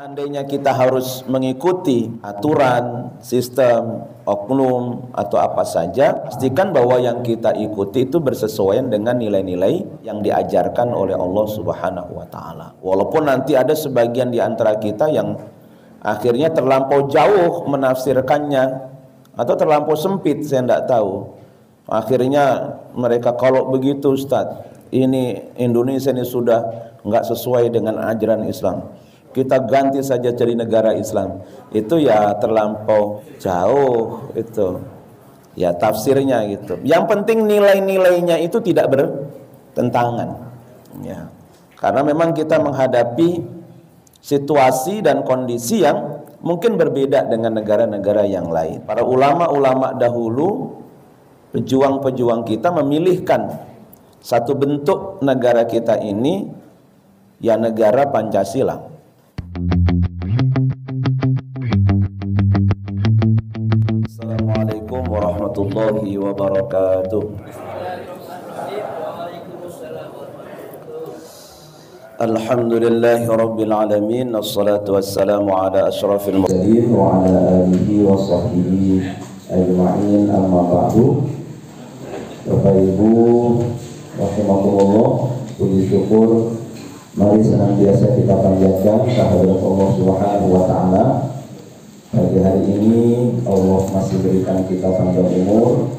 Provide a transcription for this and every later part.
Seandainya kita harus mengikuti aturan, sistem, oknum atau apa saja, pastikan bahwa yang kita ikuti itu bersesuaian dengan nilai-nilai yang diajarkan oleh Allah Subhanahu wa taala. Walaupun nanti ada sebagian di antara kita yang akhirnya terlampau jauh menafsirkannya atau terlampau sempit, saya tidak tahu. Akhirnya mereka kalau begitu Ustaz, ini Indonesia ini sudah enggak sesuai dengan ajaran Islam, kita ganti saja cari negara Islam. Itu ya terlampau jauh itu. Ya tafsirnya gitu. Yang penting nilai-nilainya itu tidak bertentangan. Ya. Karena memang kita menghadapi situasi dan kondisi yang mungkin berbeda dengan negara-negara yang lain. Para ulama-ulama dahulu, pejuang-pejuang kita memilihkan satu bentuk negara kita ini, ya negara Pancasila. Assalamualaikum warahmatullahi wabarakatuh. Alhamdulillahi rabbil alamin, wassalatu wassalamu ala asyrafil mursalin wa ala alihi wa sahbihi ajma'in, amma ba'du. Bapak Ibu rahimakumullah, puji syukur mari senantiasa kita panjatkan kehadirat Allah Subhanahu wa taala. Pagi hari ini Allah masih berikan kita panjang umur,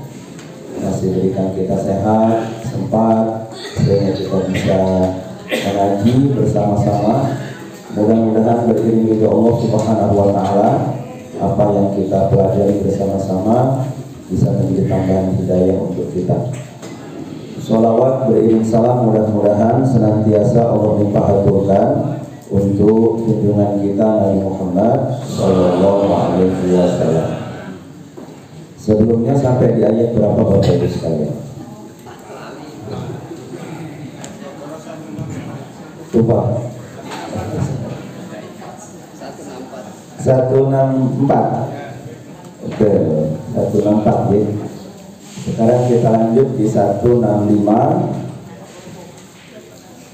masih berikan kita sehat, sempat, sehingga kita bisa mengaji bersama-sama. Mudah-mudahan beriring dari Allah Subhanahu wa taala apa yang kita pelajari bersama-sama bisa menjadi tambahan hidayah untuk kita. Sholawat beriring salam mudah-mudahan senantiasa Allah limpahkan untuk junjungan kita Nabi Muhammad Sallallahu Alaihi Wasallam. Sebelumnya sampai di ayat berapa Bapak Ibu sekalian? Lupa. 164. Oke, 164 ya. Sekarang kita lanjut di 165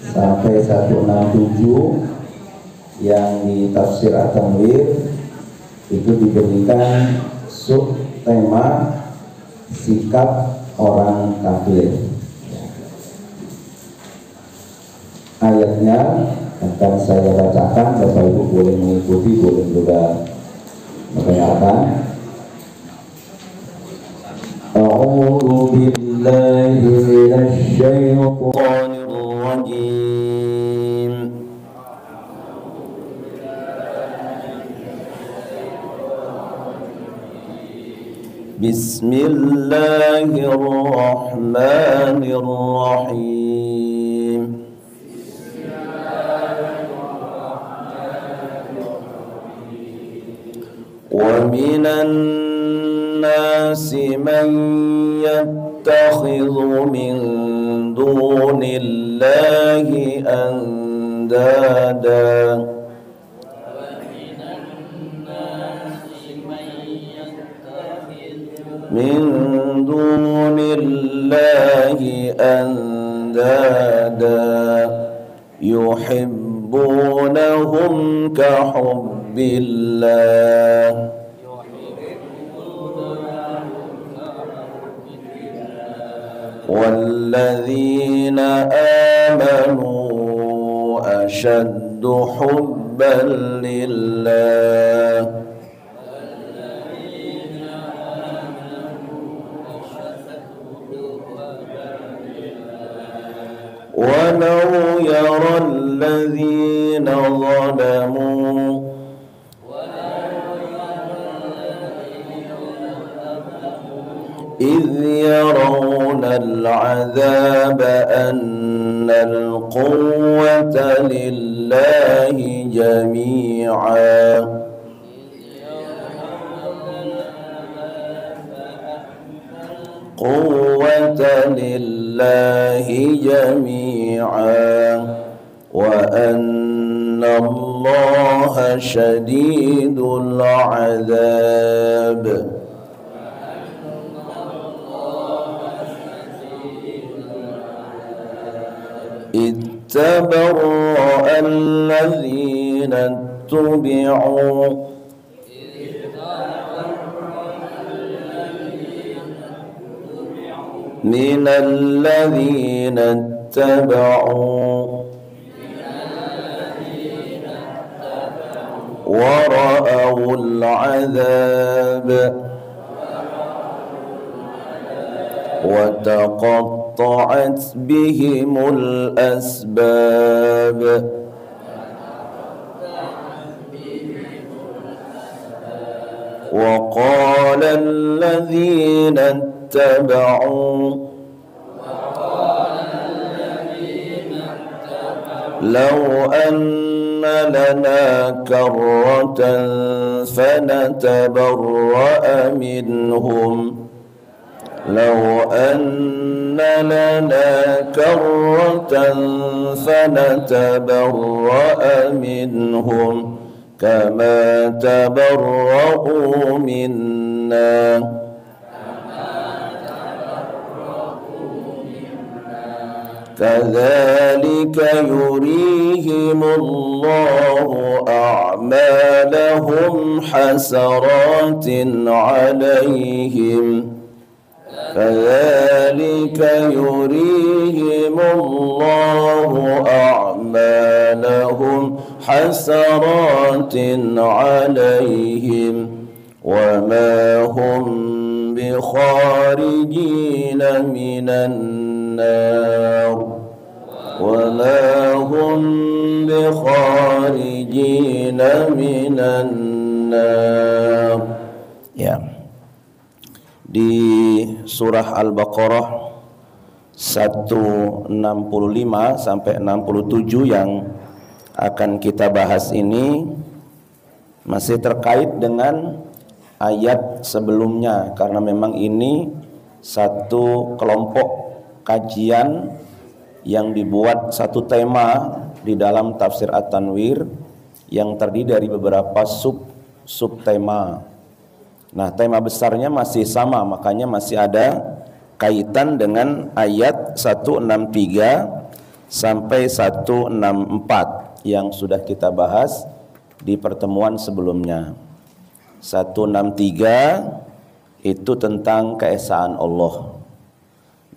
sampai 167 yang di tafsir At-Tanwir itu diberikan subtema sikap orang kafir. Ayatnya akan saya bacakan, Bapak Ibu boleh mengikuti, boleh juga mendengarkan. A'udzu billahi minasy syaithanir rajim. Bismillahirrahmanirrahim. Wa minan nasi man yattakhidhu min dunillahi andada min dunillahi andada yuhibbunahum ka hubbillah walladzina amanu ashaddu hubban lillah walau yaral ladzina zalamu إذ يرون العذاب أن القوة لله جميعا قوة لله جميعا وأن الله شديد العذاب. إذ تبرأ الذين tubi'u minal ladzina ittaba'u wa ra'awul 'adzab wa taqatta'at bihimul asbab. Wa qala alladhina ittaba'u law anna lana karratan fanatabarra'a minhum law anna lana karratan fanatabarra'a minhum kama tabarra'u minna kadzalika yurihimullahu a'malahum hasaratin 'alaihim kadzalika yurihimullahu a'malahum hasaratin 'alaihim wa ma hum bikharijina minan nar wa ma hum bikharijina minan nar. Ya, di surah Al-Baqarah 165 sampai 67 yang akan kita bahas ini masih terkait dengan ayat sebelumnya, karena memang ini satu kelompok kajian yang dibuat satu tema di dalam tafsir At-Tanwir yang terdiri dari beberapa sub-tema. Nah, tema besarnya masih sama, makanya masih ada kaitan dengan ayat 163 sampai 164 yang sudah kita bahas di pertemuan sebelumnya. 163 itu tentang keesaan Allah.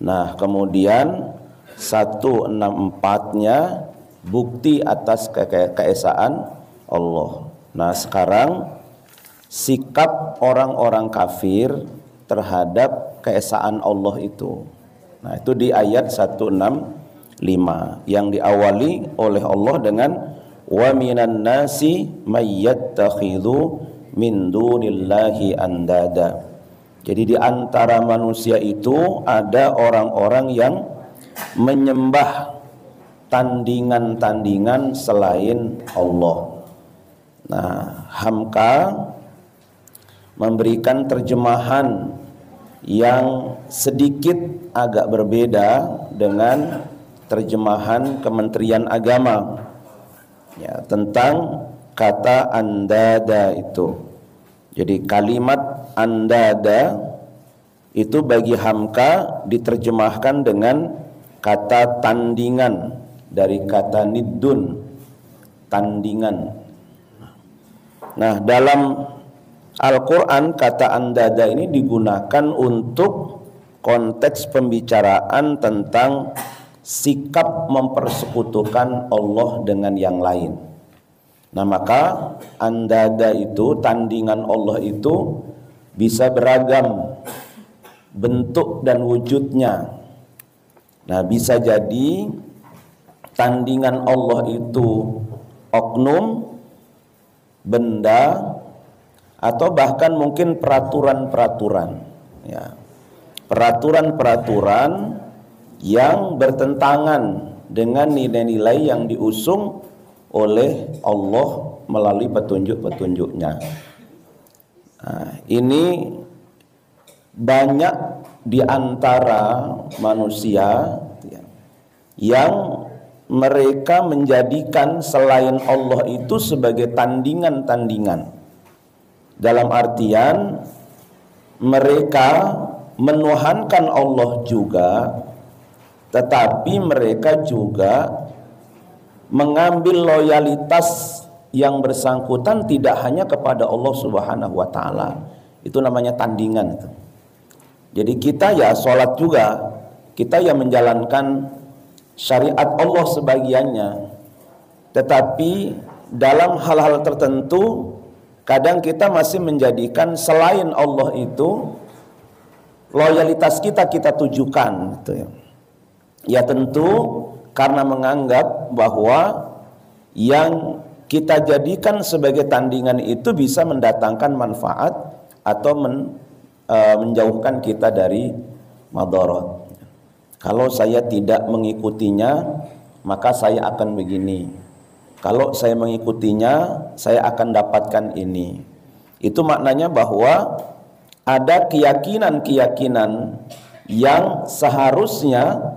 Nah, kemudian 164-nya bukti atas keesaan Allah. Nah, sekarang sikap orang-orang kafir terhadap keesaan Allah itu. Nah, itu di ayat 165 yang diawali oleh Allah dengan wa minan nasi may yattakhidhu min dunillahi andada. Jadi di antara manusia itu ada orang-orang yang menyembah tandingan-tandingan selain Allah. Nah, Hamka memberikan terjemahan yang sedikit agak berbeda dengan terjemahan Kementerian Agama ya, tentang kata andada itu. Jadi kalimat andada itu bagi Hamka diterjemahkan dengan kata tandingan dari kata niddun, tandingan. Nah, dalam Al-Quran kata andada ini digunakan untuk konteks pembicaraan tentang sikap mempersekutukan Allah dengan yang lain. Nah, maka andada itu, tandingan Allah itu bisa beragam bentuk dan wujudnya. Nah, bisa jadi tandingan Allah itu oknum, benda, atau bahkan mungkin peraturan-peraturan ya. Peraturan-peraturan yang bertentangan dengan nilai-nilai yang diusung oleh Allah melalui petunjuk-petunjuknya. Nah, ini banyak di antara manusia ya, yang mereka menjadikan selain Allah itu sebagai tandingan-tandingan. Dalam artian mereka menuhankan Allah juga, tetapi mereka juga mengambil loyalitas yang bersangkutan tidak hanya kepada Allah Subhanahu wa taala. Itu namanya tandingan itu. Jadi kita ya sholat juga, kita ya menjalankan syariat Allah sebagiannya, tetapi dalam hal-hal tertentu kadang kita masih menjadikan selain Allah itu loyalitas kita tujukan gitu ya. Ya tentu karena menganggap bahwa yang kita jadikan sebagai tandingan itu bisa mendatangkan manfaat atau menjauhkan kita dari madarat. Kalau saya tidak mengikutinya, maka saya akan begini. Kalau saya mengikutinya, saya akan dapatkan ini. Itu maknanya bahwa ada keyakinan-keyakinan yang seharusnya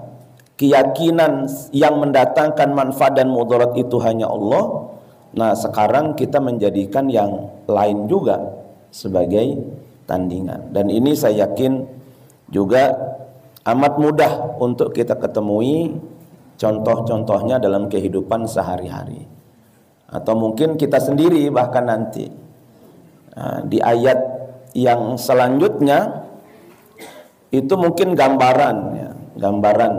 keyakinan yang mendatangkan manfaat dan mudarat itu hanya Allah. Nah, sekarang kita menjadikan yang lain juga sebagai tandingan. Dan ini saya yakin juga amat mudah untuk kita ketemui contoh-contohnya dalam kehidupan sehari-hari. Atau mungkin kita sendiri bahkan nanti. Nah, di ayat yang selanjutnya itu mungkin gambaran ya, gambaran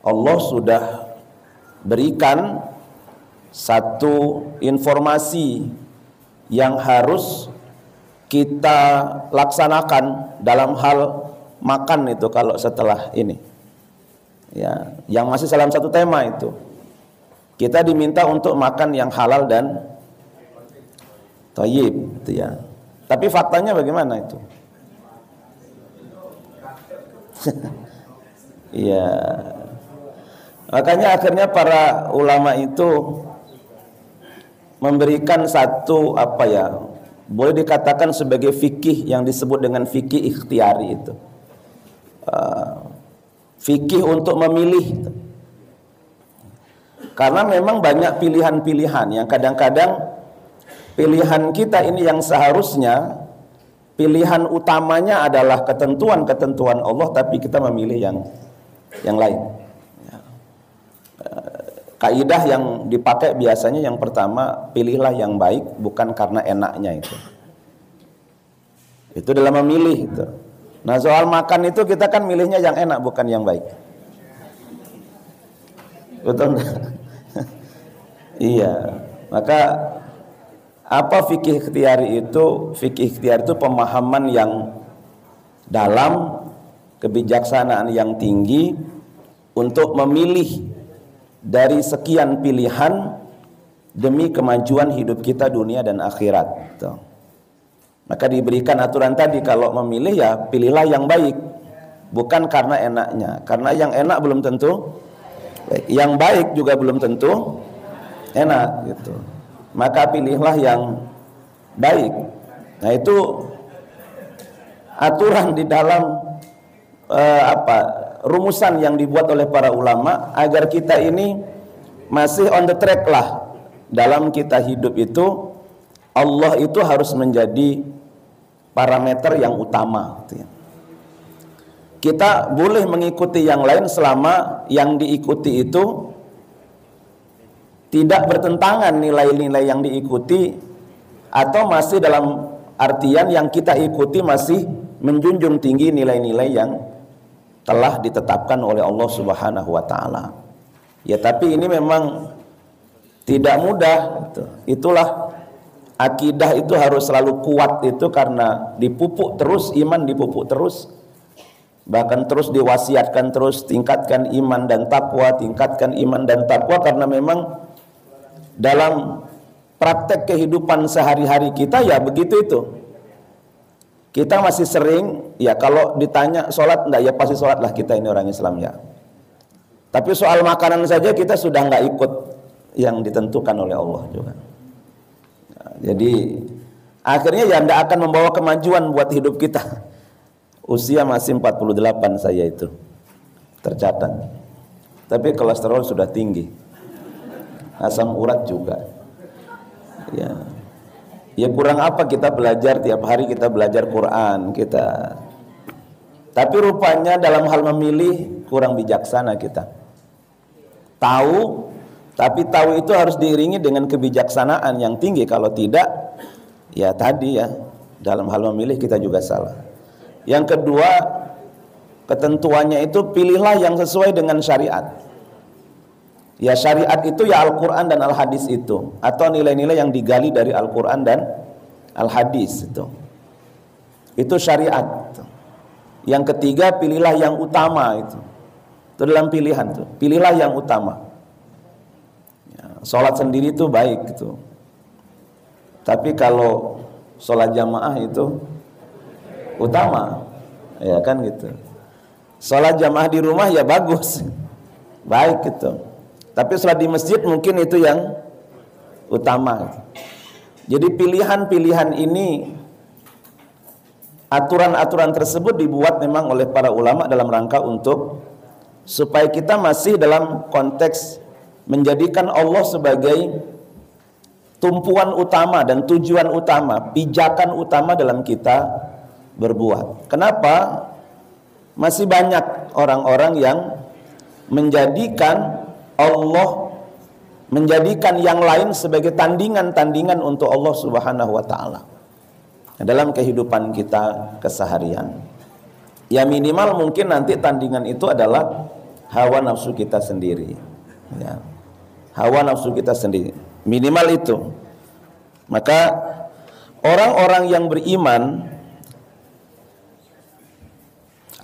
Allah sudah berikan satu informasi yang harus kita laksanakan dalam hal makan itu kalau setelah ini. Ya, yang masih dalam satu tema itu. Kita diminta untuk makan yang halal dan thayyib gitu ya. Tapi faktanya bagaimana itu? Iya. Makanya akhirnya para ulama itu memberikan satu boleh dikatakan sebagai fikih yang disebut dengan fikih ikhtiari itu. Fikih untuk memilih. Karena memang banyak pilihan-pilihan yang kadang-kadang pilihan kita ini yang seharusnya pilihan utamanya adalah ketentuan-ketentuan Allah, tapi kita memilih yang lain. Kaidah yang dipakai biasanya yang pertama, pilihlah yang baik bukan karena enaknya itu. Itu dalam memilih itu. Nah, soal makan itu kita kan milihnya yang enak bukan yang baik. Betul enggak? Iya. Maka apa fikih ikhtiari itu? Fikih ikhtiari itu pemahaman yang dalam, kebijaksanaan yang tinggi untuk memilih dari sekian pilihan demi kemajuan hidup kita dunia dan akhirat. Tuh. Maka diberikan aturan tadi, kalau memilih ya pilihlah yang baik, bukan karena enaknya. Karena yang enak belum tentu baik, yang baik juga belum tentu enak gitu. Maka pilihlah yang baik. Nah, itu aturan di dalam rumusan yang dibuat oleh para ulama agar kita ini masih on the track lah dalam kita hidup itu. Allah itu harus menjadi parameter yang utama gitu ya. Kita boleh mengikuti yang lain selama yang diikuti itu tidak bertentangan nilai-nilai yang diikuti, atau masih dalam artian yang kita ikuti masih menjunjung tinggi nilai-nilai yang telah ditetapkan oleh Allah Subhanahu wa taala. Ya, tapi ini memang tidak mudah gitu. Itulah akidah itu harus selalu kuat itu karena dipupuk terus, iman dipupuk terus. Bahkan terus diwasiatkan terus, tingkatkan iman dan takwa, tingkatkan iman dan takwa, karena memang dalam praktek kehidupan sehari-hari kita ya begitu itu. Kita masih sering ya kalau ditanya sholat enggak, ya pasti sholat lah, kita ini orang Islam ya. Tapi soal makanan saja kita sudah enggak ikut yang ditentukan oleh Allah juga. Nah, jadi akhirnya ya enggak akan membawa kemajuan buat hidup kita. Usia masih 48 saya itu tercatat. Tapi kolesterol sudah tinggi. Asam urat juga. Ya kurang apa kita belajar tiap hari, kita belajar Quran kita. Tapi rupanya dalam hal memilih kurang bijaksana kita. Tahu Tapi tahu itu harus diiringi dengan kebijaksanaan yang tinggi. Kalau tidak, ya tadi ya, dalam hal memilih kita juga salah. Yang kedua, ketentuannya itu pilihlah yang sesuai dengan syariat. Ya syariat itu ya Al-Quran dan Al-Hadis itu, atau nilai-nilai yang digali dari Al-Quran dan Al-Hadis itu. Itu syariat. Yang ketiga, pilihlah yang utama itu. Itu dalam pilihan tuh. Pilihlah yang utama. Sholat sendiri itu baik gitu. Tapi kalau sholat jamaah itu utama, ya kan gitu. Sholat jamaah di rumah ya bagus, baik gitu. Tapi sholat di masjid mungkin itu yang utama. Jadi pilihan-pilihan ini, aturan-aturan tersebut dibuat memang oleh para ulama dalam rangka untuk supaya kita masih dalam konteks menjadikan Allah sebagai tumpuan utama dan tujuan utama, pijakan utama dalam kita berbuat. Kenapa? Masih banyak orang-orang yang menjadikan Allah, menjadikan yang lain sebagai tandingan-tandingan untuk Allah Subhanahu wa taala dalam kehidupan kita keseharian. Ya minimal mungkin nanti tandingan itu adalah hawa nafsu kita sendiri. Ya. Hawa nafsu kita sendiri, minimal itu. Maka orang-orang yang beriman,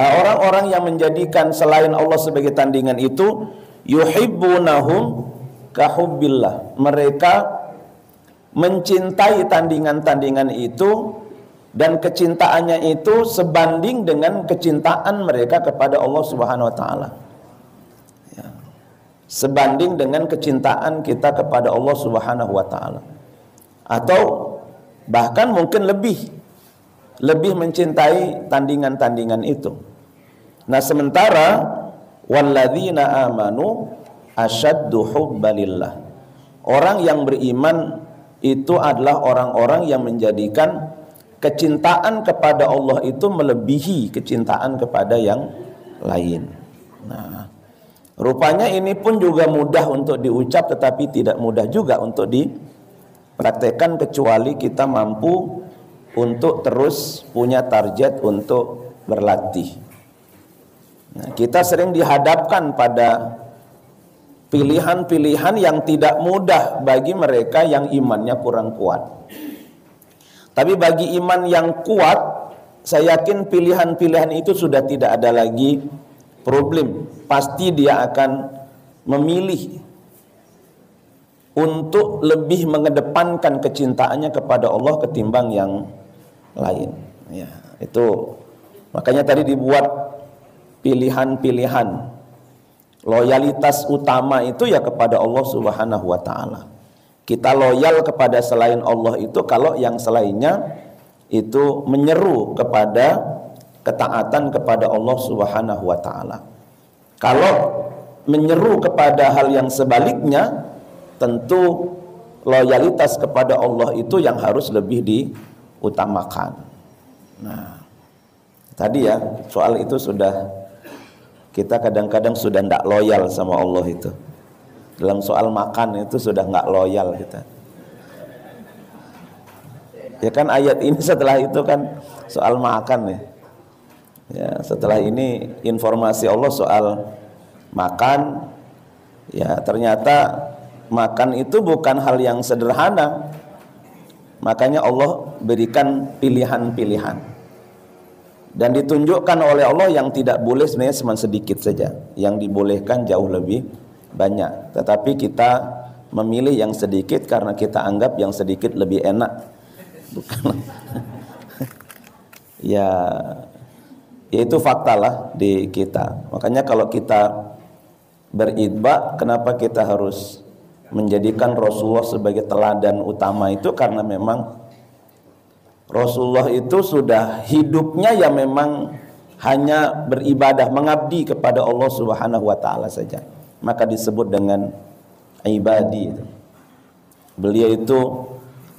orang-orang yang menjadikan selain Allah sebagai tandingan itu, yuhibbunahum kahubbillah. Mereka mencintai tandingan-tandingan itu, dan kecintaannya itu sebanding dengan kecintaan mereka kepada Allah Subhanahu wa taala. Sebanding dengan kecintaan kita kepada Allah Subhanahu wa taala. Atau bahkan mungkin lebih mencintai tandingan-tandingan itu. Nah, sementara walladzina amanu asyaddu hubbalillah. Orang yang beriman itu adalah orang-orang yang menjadikan kecintaan kepada Allah itu melebihi kecintaan kepada yang lain. Nah, rupanya ini pun juga mudah untuk diucap, tetapi tidak mudah juga untuk dipraktekkan kecuali kita mampu untuk terus punya target untuk berlatih. Nah, kita sering dihadapkan pada pilihan-pilihan yang tidak mudah bagi mereka yang imannya kurang kuat. Tapi bagi iman yang kuat, saya yakin pilihan-pilihan itu sudah tidak ada lagi problem. Pasti dia akan memilih untuk lebih mengedepankan kecintaannya kepada Allah ketimbang yang lain. Ya, itu makanya tadi dibuat pilihan-pilihan. Loyalitas utama itu ya kepada Allah Subhanahu wa taala. Kita loyal kepada selain Allah itu kalau yang selainnya itu menyeru kepada ketaatan kepada Allah Subhanahu wa taala. Kalau menyeru kepada hal yang sebaliknya, tentu loyalitas kepada Allah itu yang harus lebih diutamakan. Nah, tadi ya soal itu sudah kita kadang-kadang sudah tidak loyal sama Allah itu. Dalam soal makan itu sudah nggak loyal kita. Ya kan ayat ini setelah itu kan soal makan ya. Ya, setelah ini informasi Allah soal makan, ya ternyata makan itu bukan hal yang sederhana. Makanya Allah berikan pilihan-pilihan. Dan ditunjukkan oleh Allah yang tidak boleh sebenarnya cuma sedikit saja, yang dibolehkan jauh lebih banyak. Tetapi kita memilih yang sedikit karena kita anggap yang sedikit lebih enak. Bukan. Ya itu fakta lah di kita. Makanya kalau kita beritba, kenapa kita harus menjadikan Rasulullah sebagai teladan utama itu karena memang Rasulullah itu sudah hidupnya ya memang hanya beribadah, mengabdi kepada Allah Subhanahu wa taala saja. Maka disebut dengan ibadi. Beliau itu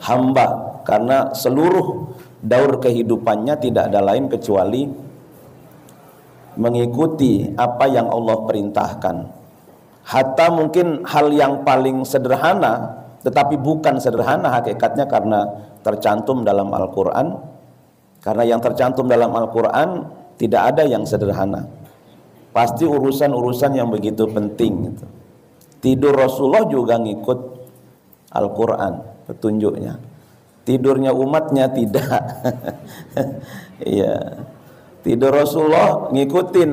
hamba karena seluruh daur kehidupannya tidak ada lain kecuali mengikuti apa yang Allah perintahkan, Hatta mungkin hal yang paling sederhana, tetapi bukan sederhana hakikatnya karena tercantum dalam Al-Quran. Karena yang tercantum dalam Al-Quran tidak ada yang sederhana. Pasti urusan-urusan yang begitu penting gitu. Tidur Rasulullah juga ngikut Al-Quran petunjuknya. Tidurnya umatnya tidak. Iya. Tidur Rasulullah ngikutin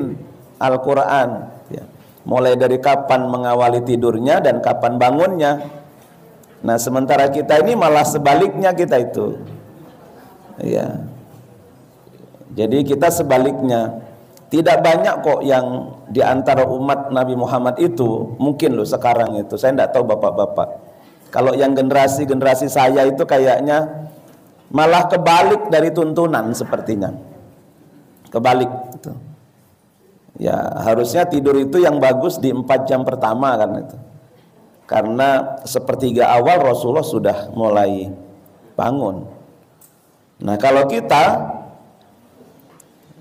Al-Quran ya. Mulai dari kapan mengawali tidurnya dan kapan bangunnya. Nah sementara kita ini malah sebaliknya kita itu ya. Jadi kita sebaliknya. Tidak banyak kok yang diantara umat Nabi Muhammad itu, mungkin loh sekarang itu, saya tidak tahu bapak-bapak. Kalau yang generasi-generasi saya itu kayaknya malah kebalik dari tuntunan sepertinya. Kebalik gitu. Ya harusnya tidur itu yang bagus di 4 jam pertama kan itu. Karena sepertiga awal Rasulullah sudah mulai bangun. Nah kalau kita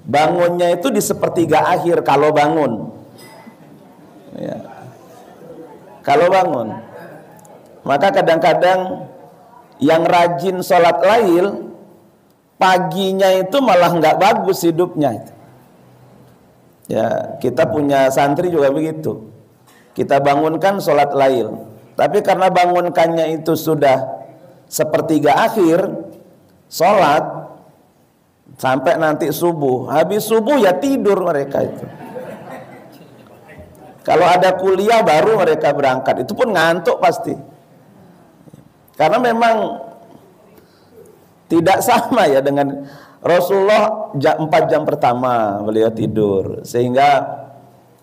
bangunnya itu di sepertiga akhir kalau bangun ya. Kalau bangun, maka kadang-kadang yang rajin sholat lail paginya itu malah nggak bagus hidupnya itu. Ya kita punya santri juga begitu, kita bangunkan sholat lail, tapi karena bangunkannya itu sudah sepertiga akhir sholat sampai nanti subuh, habis subuh ya tidur mereka itu. Kalau ada kuliah baru mereka berangkat, itu pun ngantuk pasti. Karena memang tidak sama ya dengan Rasulullah 4 jam pertama beliau tidur, sehingga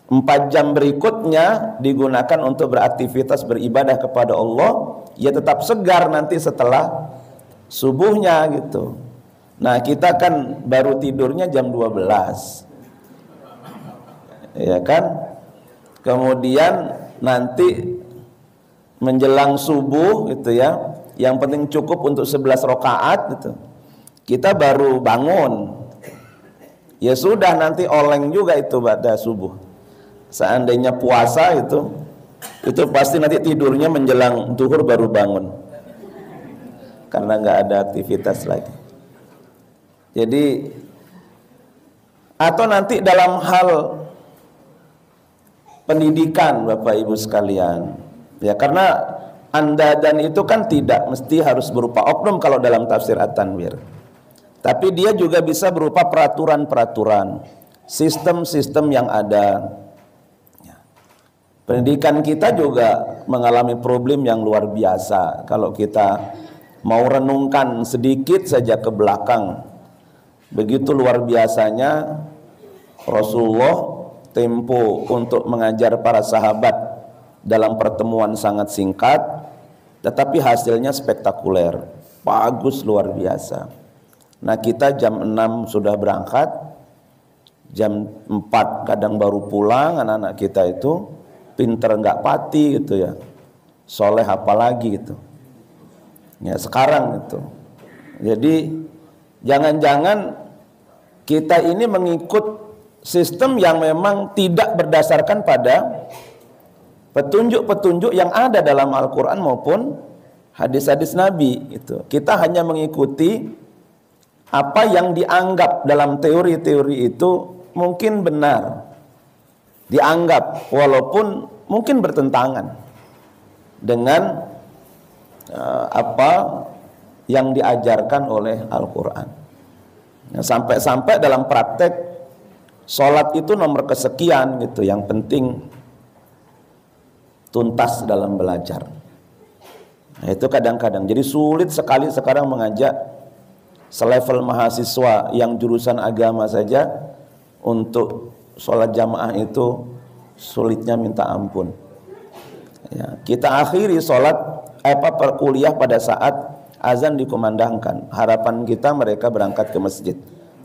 4 jam berikutnya digunakan untuk beraktivitas beribadah kepada Allah, ya tetap segar nanti setelah subuhnya gitu. Nah kita kan baru tidurnya jam 12 ya kan, kemudian nanti menjelang subuh gitu ya, yang penting cukup untuk 11 rakaat gitu, kita baru bangun. Ya sudah nanti oleng juga itu pada subuh. Seandainya puasa itu pasti nanti tidurnya menjelang zuhur baru bangun, karena nggak ada aktivitas lagi. Jadi atau nanti dalam hal pendidikan Bapak Ibu sekalian ya, karena andadan itu kan tidak mesti harus berupa oknum kalau dalam tafsir At-Tanwir, tapi dia juga bisa berupa peraturan-peraturan, sistem-sistem yang ada. Pendidikan kita juga mengalami problem yang luar biasa. Kalau kita mau renungkan sedikit saja ke belakang, begitu luar biasanya Rasulullah tempo untuk mengajar para sahabat dalam pertemuan sangat singkat, tetapi hasilnya spektakuler, bagus luar biasa. Nah kita jam 6 sudah berangkat, jam 4 kadang baru pulang. Anak-anak kita itu pinter nggak pati gitu ya, soleh apalagi gitu ya sekarang itu. Jadi jangan-jangan kita ini mengikut sistem yang memang tidak berdasarkan pada petunjuk-petunjuk yang ada dalam Al-Quran maupun hadis-hadis Nabi itu. Kita hanya mengikuti apa yang dianggap dalam teori-teori itu mungkin benar, dianggap walaupun mungkin bertentangan dengan apa yang diajarkan oleh Al-Quran. Nah, sampai-sampai dalam praktek sholat itu nomor kesekian gitu, yang penting tuntas dalam belajar. Nah, itu kadang-kadang jadi sulit sekali sekarang mengajak selevel mahasiswa yang jurusan agama saja untuk sholat jamaah itu sulitnya minta ampun. Ya, kita akhiri sholat kuliah pada saat azan dikumandangkan. Harapan kita mereka berangkat ke masjid,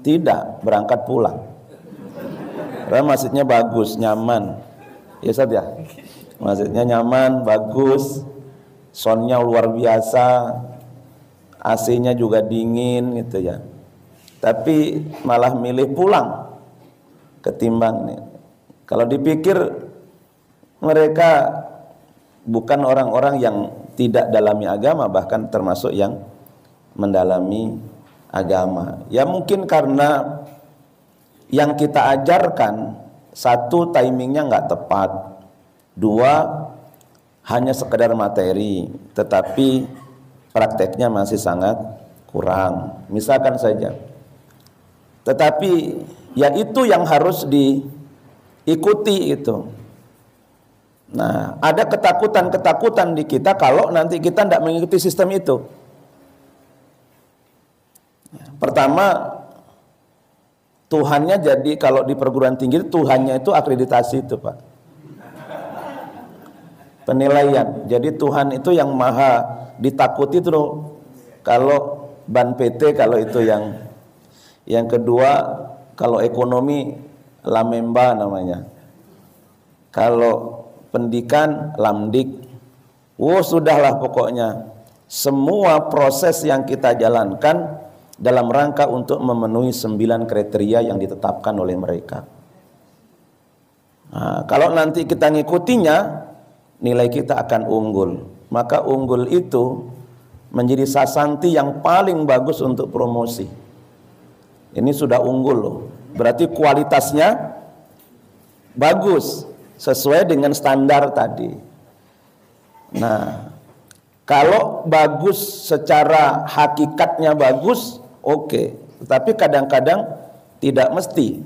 tidak, berangkat pulang. Karena masjidnya bagus, nyaman. Ya Ustaz ya, masjidnya nyaman, bagus, soundnya luar biasa, AC-nya juga dingin gitu ya. Tapi malah milih pulang ketimbang nih. Kalau dipikir mereka bukan orang-orang yang tidak dalami agama, bahkan termasuk yang mendalami agama. Ya mungkin karena yang kita ajarkan, satu, timingnya nggak tepat, dua, hanya sekedar materi, tetapi prakteknya masih sangat kurang. Misalkan saja, tetapi ya itu yang harus diikuti itu. Nah, ada ketakutan-ketakutan di kita kalau nanti kita tidak mengikuti sistem itu. Pertama, Tuhannya jadi kalau di perguruan tinggi Tuhannya itu akreditasi itu, Pak. Penilaian. Jadi Tuhan itu yang maha ditakuti itu loh. Kalau ban PT, kalau itu yang kedua, kalau ekonomi Lamemba namanya. Kalau pendidikan Lamdik. Sudahlah pokoknya. Semua proses yang kita jalankan dalam rangka untuk memenuhi 9 kriteria yang ditetapkan oleh mereka. Nah, kalau nanti kita ngikutinya, nilai kita akan unggul. Maka unggul itu menjadi sasanti yang paling bagus untuk promosi. Ini sudah unggul loh. Berarti kualitasnya bagus, sesuai dengan standar tadi. Nah, kalau bagus secara hakikatnya bagus, oke. Tetapi kadang-kadang tidak mesti.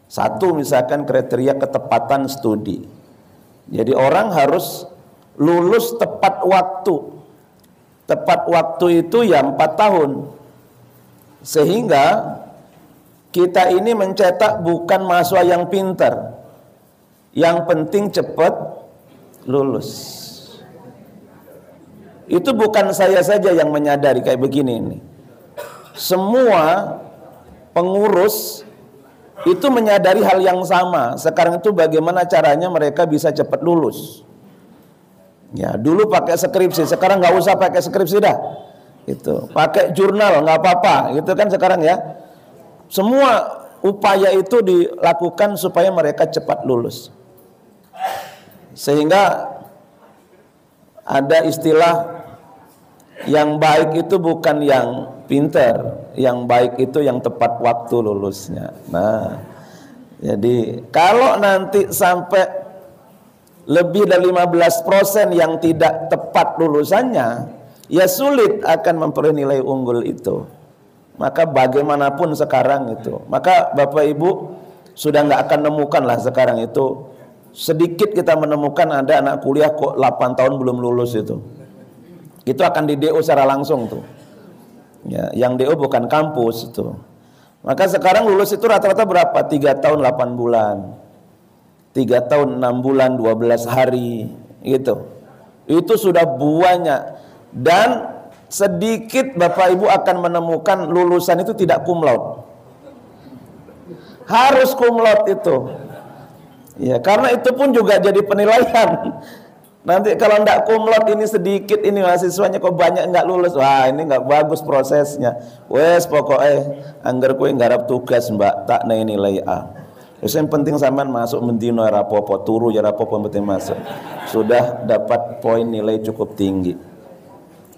Satu, misalkan kriteria ketepatan studi. Jadi orang harus lulus tepat waktu. Tepat waktu itu ya 4 tahun. Sehingga kita ini mencetak bukan mahasiswa yang pintar. Yang penting cepat lulus. Itu bukan saya saja yang menyadari kayak begini ini. Semua pengurus itu menyadari hal yang sama. Sekarang itu bagaimana caranya mereka bisa cepat lulus. Ya, dulu pakai skripsi, sekarang nggak usah pakai skripsi dah. Itu, pakai jurnal nggak apa-apa, gitu kan sekarang ya. Semua upaya itu dilakukan supaya mereka cepat lulus. Sehingga ada istilah yang baik itu bukan yang pintar, yang baik itu yang tepat waktu lulusnya. Nah, jadi kalau nanti sampai lebih dari 15% yang tidak tepat lulusannya, ya sulit akan memperoleh nilai unggul itu. Maka bagaimanapun sekarang itu, maka Bapak Ibu sudah nggak akan nemukan lah sekarang itu. Sedikit kita menemukan ada anak kuliah kok 8 tahun belum lulus itu. Itu akan di DO secara langsung tuh. Ya, yang DO bukan kampus itu. Maka sekarang lulus itu rata-rata berapa? 3 tahun 8 bulan. 3 tahun 6 bulan 12 hari gitu. Itu sudah banyak. Dan sedikit Bapak Ibu akan menemukan lulusan itu tidak cum laude. Harus cum laude itu. Ya, karena itu pun juga jadi penilaian. Nanti kalau ndak cum laude ini sedikit, ini mahasiswanya kok banyak nggak lulus, wah ini nggak bagus prosesnya. Wes pokoknya anggar kue nggarap tugas mbak, tak naik nilai A. Terus yang penting sampean masuk mendino rapopo, turu ya rapopo penting masuk. Sudah dapat poin nilai cukup tinggi.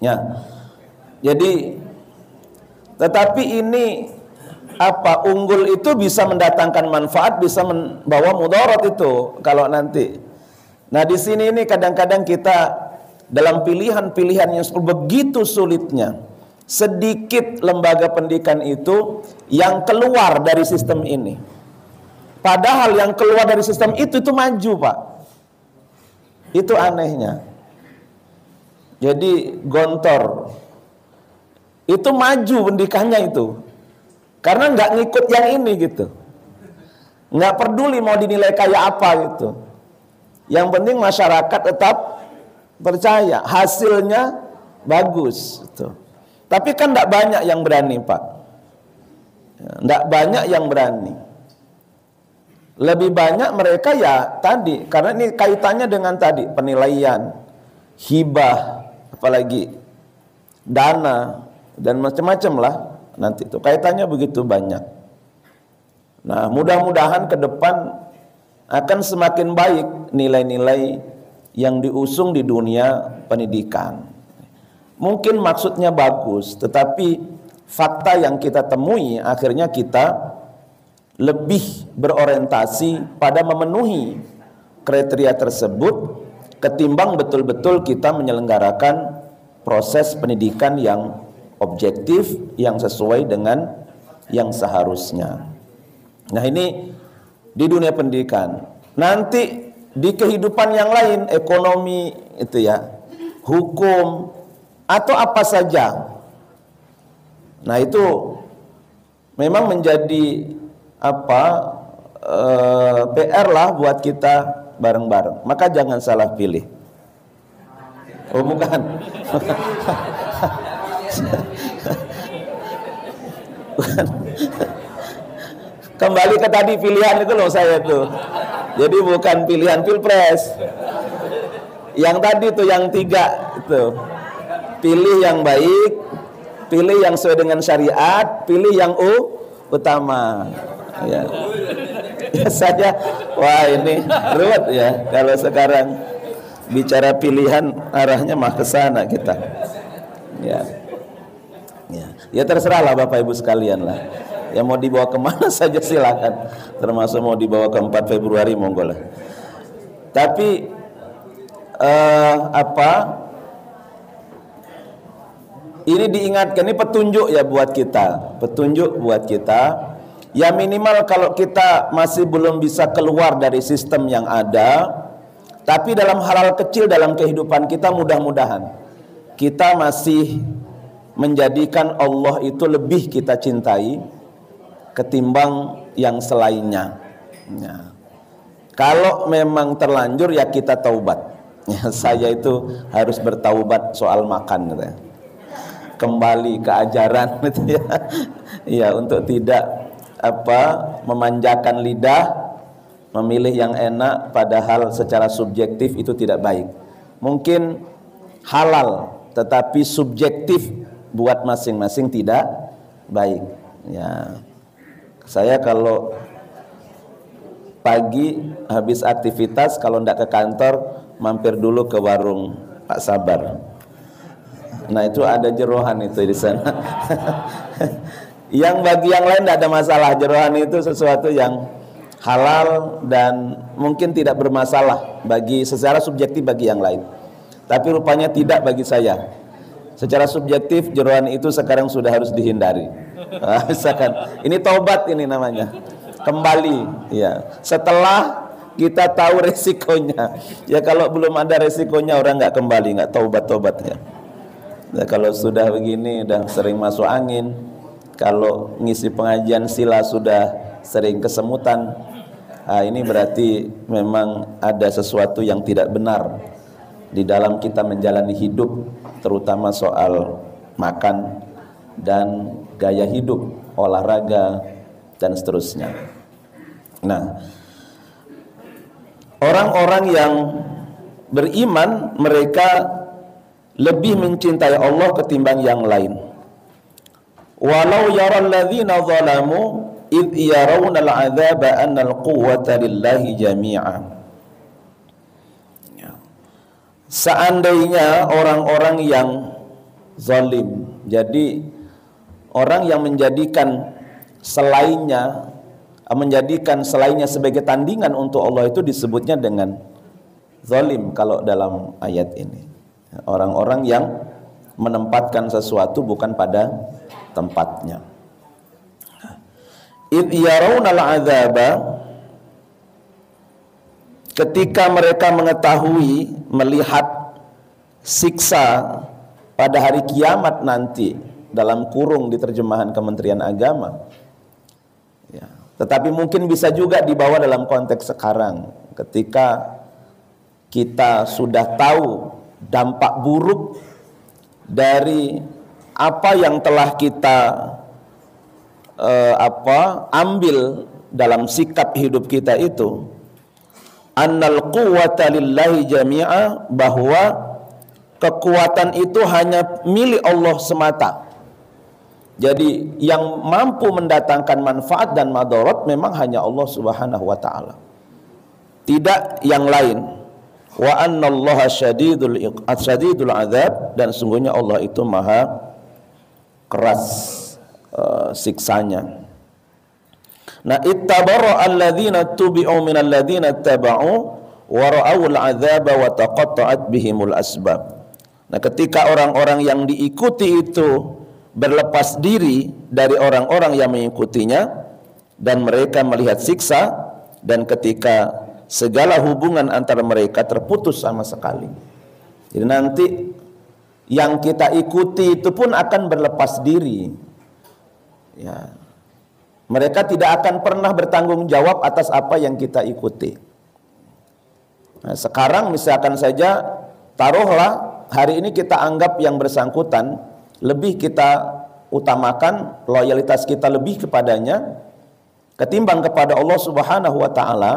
Ya, jadi tetapi ini apa, unggul itu bisa mendatangkan manfaat, bisa membawa mudarat itu kalau nanti. Nah di sini ini kadang-kadang kita dalam pilihan-pilihan yang begitu sulitnya, sedikit lembaga pendidikan itu yang keluar dari sistem ini. Padahal yang keluar dari sistem itu maju, Pak. Itu anehnya. Jadi Gontor itu maju pendidikannya itu. Karena nggak ngikut yang ini gitu, nggak peduli mau dinilai kayak apa gitu. Yang penting masyarakat tetap percaya hasilnya bagus gitu. Tapi kan nggak banyak yang berani, Pak. Nggak banyak yang berani. Lebih banyak mereka ya tadi, karena ini kaitannya dengan tadi penilaian, hibah, apalagi dana dan macam-macam lah. Nanti itu kaitannya begitu banyak. Nah mudah-mudahan ke depan akan semakin baik nilai-nilai yang diusung di dunia pendidikan. Mungkin maksudnya bagus, tetapi fakta yang kita temui akhirnya kita lebih berorientasi pada memenuhi kriteria tersebut ketimbang betul-betul kita menyelenggarakan proses pendidikan yang objektif, yang sesuai dengan yang seharusnya. Nah, ini di dunia pendidikan. Nanti di kehidupan yang lain, ekonomi itu ya, hukum atau apa saja. Nah, itu memang menjadi PR lah buat kita bareng-bareng. Maka jangan salah pilih. Oh, bukan. Bukan. Kembali ke tadi pilihan itu loh saya tuh. Jadi bukan pilihan pilpres. Yang tadi tuh yang 3 itu. Pilih yang baik, pilih yang sesuai dengan syariat, pilih yang utama. Ya. Biasanya wah ini ruwet ya kalau sekarang bicara pilihan arahnya mah ke sana kita. Ya. Ya terserahlah Bapak Ibu sekalian lah. Yang mau dibawa kemana saja silakan. Termasuk mau dibawa ke 4 Februari monggo lah. Tapi ini diingatkan, ini petunjuk ya buat kita. Petunjuk buat kita. Ya minimal kalau kita masih belum bisa keluar dari sistem yang ada, tapi dalam hal-hal kecil dalam kehidupan kita mudah-mudahan kita masih menjadikan Allah itu lebih kita cintai ketimbang yang selainnya. Ya. Kalau memang terlanjur ya kita taubat. Ya, saya itu harus bertaubat soal makan gitu ya. Kembali ke ajaran gitu ya. Ya, untuk tidak memanjakan lidah, memilih yang enak padahal secara subjektif itu tidak baik. Mungkin halal tetapi subjektif buat masing-masing tidak baik. Ya. Saya kalau pagi habis aktivitas kalau tidak ke kantor mampir dulu ke warung Pak Sabar. Nah, itu ada jerohan itu di sana. Yang bagi yang lain tidak ada masalah. Jerohan itu sesuatu yang halal dan mungkin tidak bermasalah bagi secara subjektif bagi yang lain. Tapi rupanya tidak bagi saya. Secara subjektif jerohan itu sekarang sudah harus dihindari. Misalkan ini taubat ini namanya. Kembali ya. Setelah kita tahu resikonya. Ya kalau belum ada resikonya orang nggak kembali, nggak taubat-taubat ya. Ya, kalau sudah begini udah sering masuk angin, kalau ngisi pengajian sila sudah sering kesemutan, ini berarti memang ada sesuatu yang tidak benar di dalam kita menjalani hidup, terutama soal makan dan gaya hidup, olahraga dan seterusnya. Nah, orang-orang yang beriman mereka lebih mencintai Allah ketimbang yang lain. Walau yaral ladzina zalamu id yarawna al-'adzaba anna al-quwwata lillahi jami'a. Seandainya orang-orang yang zalim, jadi orang yang menjadikan selainnya sebagai tandingan untuk Allah itu disebutnya dengan zalim kalau dalam ayat ini. Orang-orang yang menempatkan sesuatu bukan pada tempatnya. Idh yarawnal 'adzaba, ketika mereka mengetahui, melihat siksa pada hari kiamat nanti, dalam kurung di terjemahan Kementerian Agama ya. Tetapi mungkin bisa juga dibawa dalam konteks sekarang, ketika kita sudah tahu dampak buruk dari apa yang telah kita ambil dalam sikap hidup kita itu, annal quwwata lillahi jami'a, bahwa kekuatan itu hanya milik Allah semata. Jadi yang mampu mendatangkan manfaat dan madarat memang hanya Allah Subhanahu wa taala. tidak yang lain. Wa annallaha syadidul adzab, dan sungguhnya Allah itu maha keras siksanya. Nah, ittabara alladzina tubi'u minal ladzina taba'u wa ra'awul adzaba wa taqatta'at bihimul asbab. Nah, ketika orang-orang yang diikuti itu berlepas diri dari orang-orang yang mengikutinya dan mereka melihat siksa, dan ketika segala hubungan antara mereka terputus sama sekali. Jadi nanti yang kita ikuti itu pun akan berlepas diri. Ya. Mereka tidak akan pernah bertanggung jawab atas apa yang kita ikuti. Nah, sekarang misalkan saja, taruhlah hari ini kita anggap yang bersangkutan lebih kita utamakan, loyalitas kita lebih kepadanya ketimbang kepada Allah Subhanahu wa taala.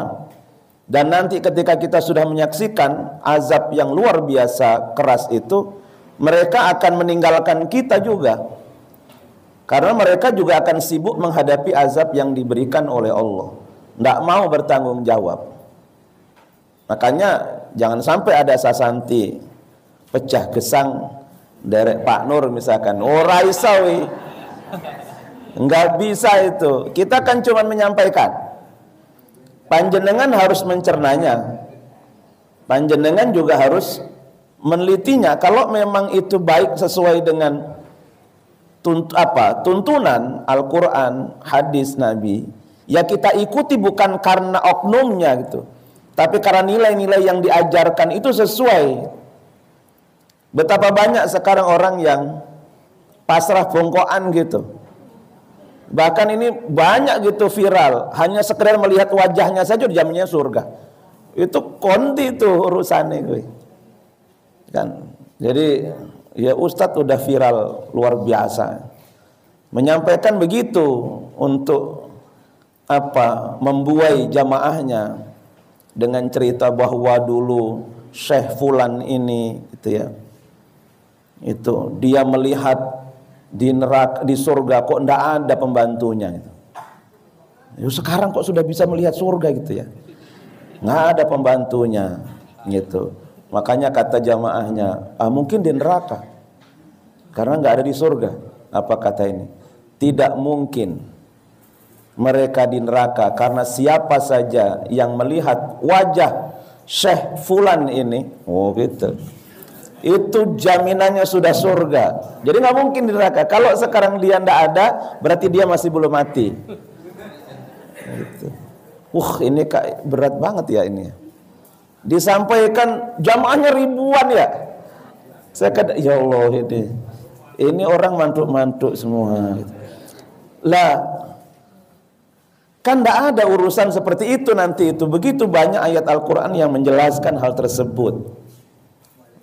Dan nanti ketika kita sudah menyaksikan azab yang luar biasa keras itu, mereka akan meninggalkan kita juga. Karena mereka juga akan sibuk menghadapi azab yang diberikan oleh Allah, tidak mau bertanggung jawab. Makanya jangan sampai ada sasanti pecah gesang derek Pak Nur misalkan, oh raisawi, nggak bisa itu. Kita kan cuma menyampaikan. Panjenengan harus mencernanya, panjenengan juga harus menelitinya. Kalau memang itu baik sesuai dengan tuntunan Al-Quran, hadis Nabi, ya kita ikuti bukan karena oknumnya gitu, tapi karena nilai-nilai yang diajarkan itu sesuai. Betapa banyak sekarang orang yang pasrah bongkoan gitu. Bahkan ini banyak gitu viral, hanya sekedar melihat wajahnya saja dijaminnya surga. Itu konti itu urusannya gue. Kan. Jadi ya Ustadz udah viral luar biasa menyampaikan begitu untuk membuai jamaahnya dengan cerita bahwa dulu Syekh Fulan ini gitu ya, itu dia melihat di neraka, di surga kok ndak ada pembantunya gitu. Ya, sekarang kok sudah bisa melihat surga gitu ya, nggak ada pembantunya gitu. Makanya kata jamaahnya, mungkin di neraka karena nggak ada di surga. Apa kata ini? Tidak mungkin mereka di neraka, karena siapa saja yang melihat wajah Syekh Fulan ini, oh gitu, itu jaminannya sudah surga. Jadi nggak mungkin di neraka. Kalau sekarang dia ndak ada, berarti dia masih belum mati. Gitu. Ini berat banget ya ini. Disampaikan jamaahnya ribuan ya. Saya kata ya Allah, ini orang mantuk-mantuk semua. Lah, kan tidak ada urusan seperti itu nanti itu. Begitu banyak ayat Al-Quran yang menjelaskan hal tersebut,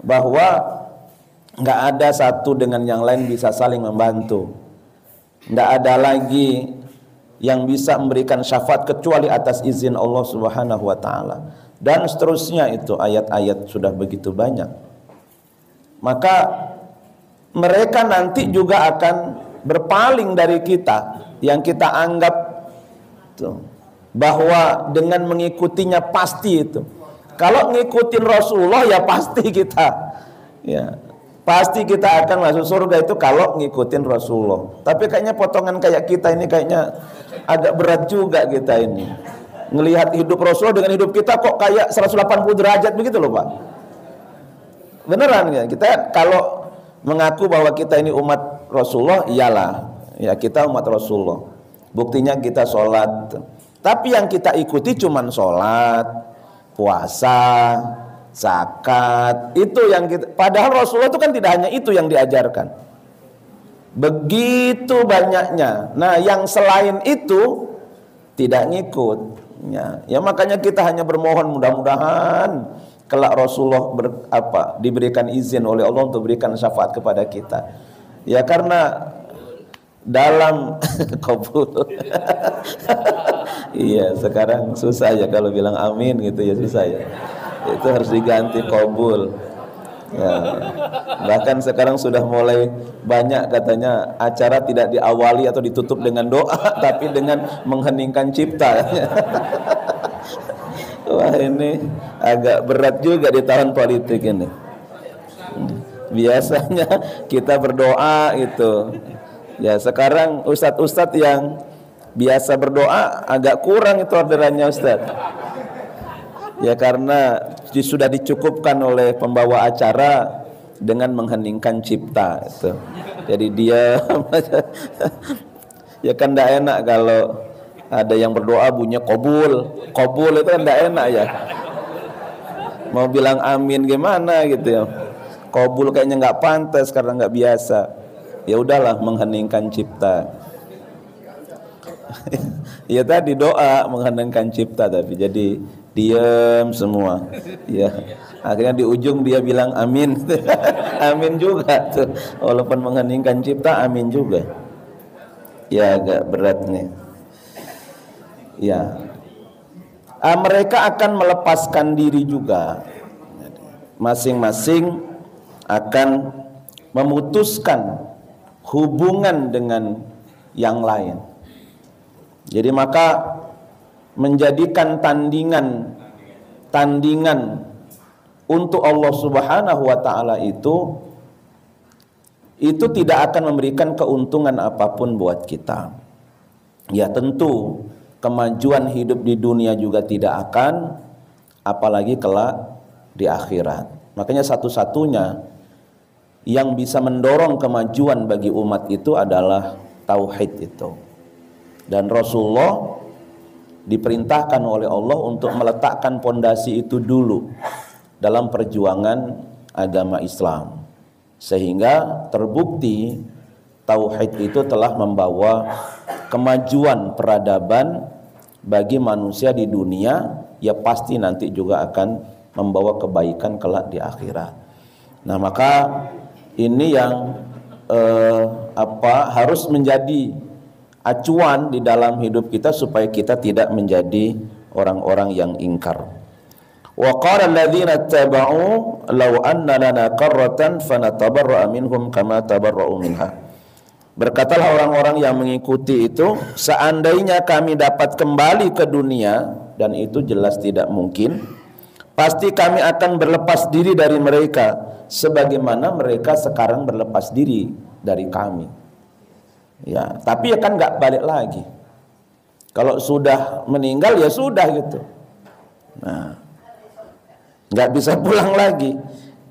bahwa nggak ada satu dengan yang lain bisa saling membantu. Tidak ada lagi yang bisa memberikan syafaat kecuali atas izin Allah Subhanahu wa taala. Dan seterusnya itu ayat-ayat sudah begitu banyak. Maka mereka nanti juga akan berpaling dari kita yang kita anggap bahwa dengan mengikutinya pasti itu. Kalau ngikutin Rasulullah ya pasti kita, ya pasti kita akan masuk surga itu kalau ngikutin Rasulullah. Tapi kayaknya potongan kayak kita ini kayaknya agak berat juga kita ini. Ngelihat hidup Rasulullah dengan hidup kita kok kayak 180 derajat begitu loh Pak. Beneran ya, kita kalau mengaku bahwa kita ini umat Rasulullah, iyalah, ya kita umat Rasulullah. Buktinya kita sholat. Tapi yang kita ikuti cuman sholat, puasa, zakat. Itu yang kita, padahal Rasulullah itu kan tidak hanya itu yang diajarkan. Begitu banyaknya. Nah, yang selain itu tidak ngikut. Ya makanya kita hanya bermohon mudah-mudahan kelak Rasulullah diberikan izin oleh Allah untuk berikan syafaat kepada kita. Ya karena dalam kabul. Iya, sekarang susah ya kalau bilang amin gitu ya, susah ya. Itu harus diganti kabul. Ya. Bahkan sekarang sudah mulai banyak katanya acara tidak diawali atau ditutup dengan doa tapi dengan mengheningkan cipta. Wah, ini agak berat juga di tahun politik ini. Biasanya kita berdoa itu. Ya, sekarang ustadz-ustadz yang biasa berdoa agak kurang itu orderannya ustadz. Ya, karena sudah dicukupkan oleh pembawa acara dengan mengheningkan cipta itu. Jadi dia ya kan tidak enak kalau ada yang berdoa bunyinya kobul itu kan tidak enak ya. Mau bilang amin gimana gitu ya. Kobul kayaknya nggak pantas karena nggak biasa. Ya udahlah, mengheningkan cipta. Ya tadi doa mengheningkan cipta, tapi jadi diam semua. Ya, akhirnya di ujung dia bilang amin. Amin juga tuh. Walaupun mengheningkan cipta, amin juga. Ya agak berat nih. Ya, mereka akan melepaskan diri juga. Masing-masing akan memutuskan hubungan dengan yang lain. Jadi maka menjadikan tandingan untuk Allah Subhanahu wa taala itu tidak akan memberikan keuntungan apapun buat kita. Ya tentu kemajuan hidup di dunia juga tidak akan, apalagi kelak di akhirat. Makanya satu-satunya yang bisa mendorong kemajuan bagi umat itu adalah tauhid itu. Dan Rasulullah diperintahkan oleh Allah untuk meletakkan pondasi itu dulu dalam perjuangan agama Islam, sehingga terbukti tauhid itu telah membawa kemajuan peradaban bagi manusia di dunia, ya pasti nanti juga akan membawa kebaikan kelak di akhirat. Nah, maka ini yang harus menjadi acuan di dalam hidup kita supaya kita tidak menjadi orang-orang yang ingkar. Wa qala alladziina ittaba'u law anna lana qarratan fanatabarra'a minhum kama tabarra'u minha. Berkatalah orang-orang yang mengikuti itu, seandainya kami dapat kembali ke dunia, dan itu jelas tidak mungkin, pasti kami akan berlepas diri dari mereka sebagaimana mereka sekarang berlepas diri dari kami. Ya, tapi ya kan nggak balik lagi. Kalau sudah meninggal ya sudah gitu. Nah, nggak bisa pulang lagi.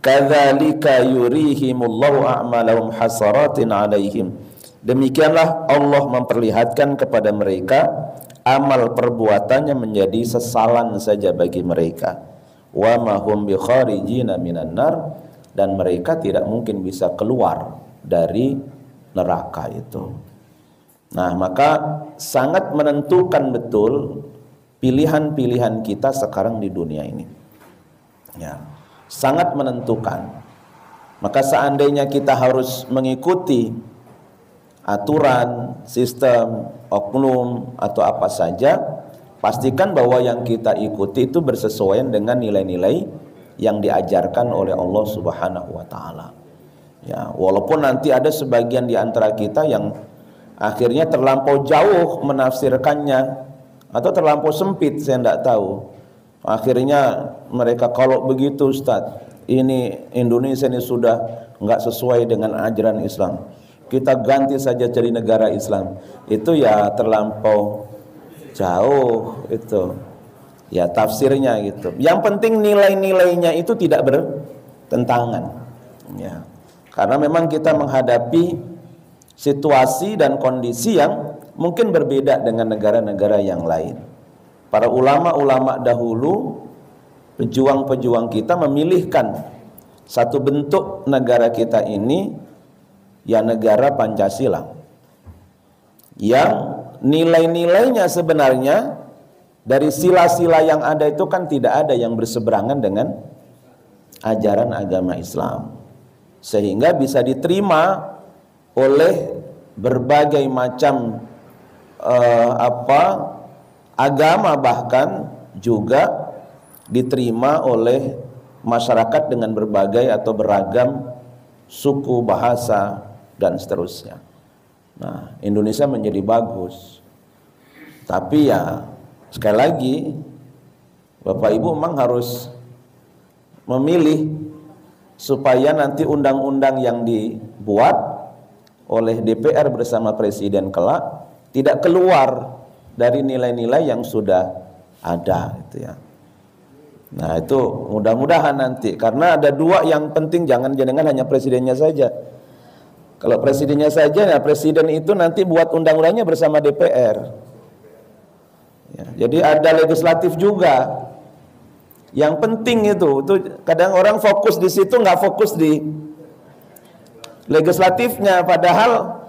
Kadzalika yurihimullahu a'malahum hasaratin 'alaihim. Demikianlah Allah memperlihatkan kepada mereka amal perbuatannya menjadi sesalan saja bagi mereka. Wa ma hum bikharijina minan nar, dan mereka tidak mungkin bisa keluar dari neraka itu. Nah, maka sangat menentukan betul pilihan-pilihan kita sekarang di dunia ini. Ya, sangat menentukan. Maka seandainya kita harus mengikuti aturan, sistem, oknum atau apa saja, pastikan bahwa yang kita ikuti itu bersesuaian dengan nilai-nilai yang diajarkan oleh Allah Subhanahu wa taala. Ya, walaupun nanti ada sebagian di antara kita yang akhirnya terlampau jauh menafsirkannya atau terlampau sempit, saya tidak tahu. Akhirnya mereka kalau begitu Ustaz, ini Indonesia ini sudah enggak sesuai dengan ajaran Islam, kita ganti saja cari negara Islam. Itu ya terlampau jauh itu. Ya tafsirnya gitu. Yang penting nilai-nilainya itu tidak bertentangan. Ya. Karena memang kita menghadapi situasi dan kondisi yang mungkin berbeda dengan negara-negara yang lain. Para ulama-ulama dahulu, pejuang-pejuang kita memilihkan satu bentuk negara kita ini, ya negara Pancasila, yang nilai-nilainya sebenarnya dari sila-sila yang ada itu kan tidak ada yang berseberangan dengan ajaran agama Islam, sehingga bisa diterima oleh berbagai macam agama, bahkan juga diterima oleh masyarakat dengan berbagai atau beragam suku, bahasa, dan seterusnya. Nah, Indonesia menjadi bagus. Tapi ya sekali lagi, Bapak Ibu memang harus memilih supaya nanti undang-undang yang dibuat oleh DPR bersama Presiden kelak tidak keluar dari nilai-nilai yang sudah ada gitu ya. Nah itu mudah-mudahan nanti, karena ada dua yang penting, jangan hanya presidennya saja. Kalau presidennya saja, ya presiden itu nanti buat undang-undangnya bersama DPR ya, jadi ada legislatif juga. Yang penting itu kadang orang fokus di situ, nggak fokus di legislatifnya. Padahal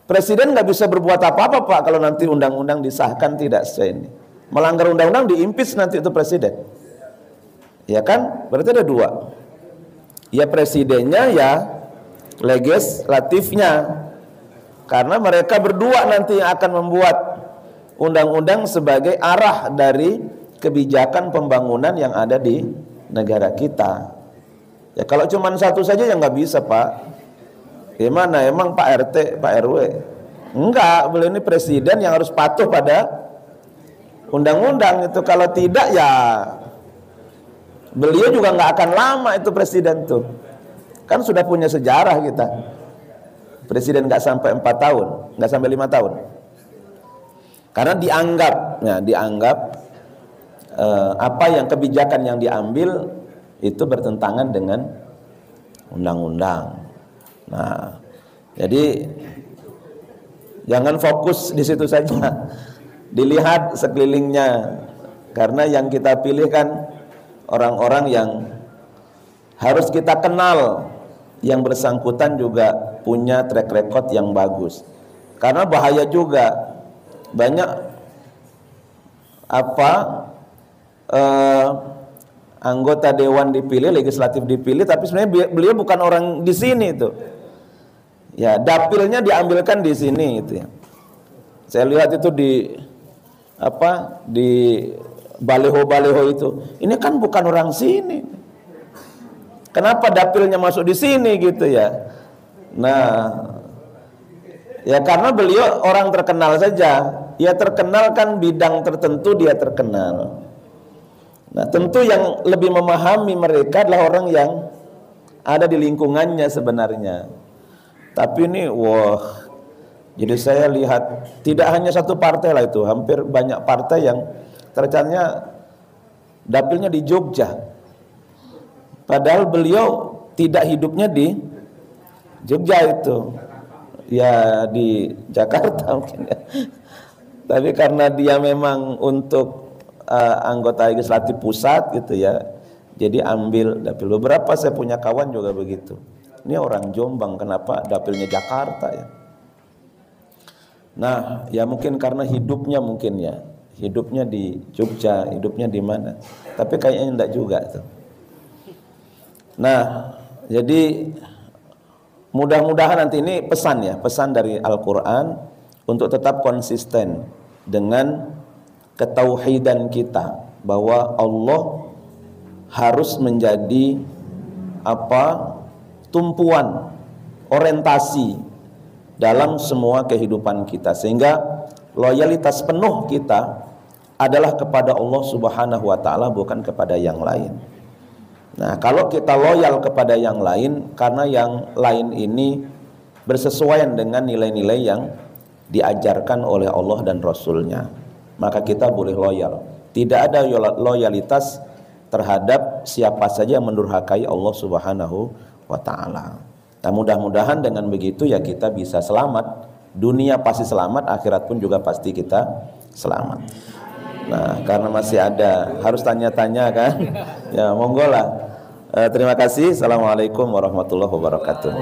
presiden nggak bisa berbuat apa-apa Pak kalau nanti undang-undang disahkan tidak sesuai ini. Melanggar undang-undang diimpeach nanti itu presiden. Ya kan? Berarti ada dua. Ya presidennya, ya legislatifnya. Karena mereka berdua nanti yang akan membuat undang-undang sebagai arah dari kebijakan pembangunan yang ada di negara kita. Ya kalau cuma satu saja ya nggak bisa Pak. Gimana emang Pak RT, Pak RW? Enggak, beliau ini presiden yang harus patuh pada undang-undang itu. Kalau tidak ya beliau juga nggak akan lama itu presiden tuh. Kan sudah punya sejarah kita. Presiden nggak sampai 4 tahun, nggak sampai 5 tahun. Karena dianggap apa yang kebijakan yang diambil itu bertentangan dengan undang-undang. Nah, jadi jangan fokus di situ saja, dilihat sekelilingnya, karena yang kita pilih kan orang-orang yang harus kita kenal, yang bersangkutan juga punya track record yang bagus. Karena bahaya juga banyak anggota dewan dipilih, legislatif dipilih, tapi sebenarnya beliau bukan orang di sini itu. Ya, dapilnya diambilkan di sini itu ya. Saya lihat itu di baleho-baleho itu. Ini kan bukan orang sini. Kenapa dapilnya masuk di sini gitu ya? Nah, ya karena beliau orang terkenal saja. Ya terkenal kan bidang tertentu dia terkenal. Nah tentu yang lebih memahami mereka adalah orang yang ada di lingkungannya sebenarnya. Tapi ini jadi saya lihat tidak hanya satu partai lah itu, hampir banyak partai yang tercatnya dapilnya di Jogja. Padahal beliau tidak hidupnya di Jogja itu, ya di Jakarta mungkin ya. Tapi karena dia memang untuk anggota legislatif pusat gitu ya, jadi ambil dapil. Beberapa saya punya kawan juga begitu. Ini orang Jombang, kenapa dapilnya Jakarta ya? Nah, ya mungkin karena hidupnya hidupnya di Jogja, hidupnya di mana? Tapi kayaknya enggak juga tuh. Nah, jadi mudah-mudahan nanti ini pesan dari Al-Quran untuk tetap konsisten dengan ketauhidan kita, bahwa Allah harus menjadi tumpuan, orientasi dalam semua kehidupan kita, sehingga loyalitas penuh kita adalah kepada Allah Subhanahu wa taala, bukan kepada yang lain. Nah, kalau kita loyal kepada yang lain karena yang lain ini bersesuaian dengan nilai-nilai yang diajarkan oleh Allah dan Rasulnya, maka kita boleh loyal. Tidak ada loyalitas terhadap siapa saja yang mendurhakai Allah Subhanahu wa ta'ala. Nah mudah-mudahan dengan begitu ya kita bisa selamat. Dunia pasti selamat, akhirat pun juga pasti kita selamat. Nah karena masih ada, harus tanya-tanya kan. Ya monggo lah. Terima kasih. Assalamualaikum warahmatullahi wabarakatuh.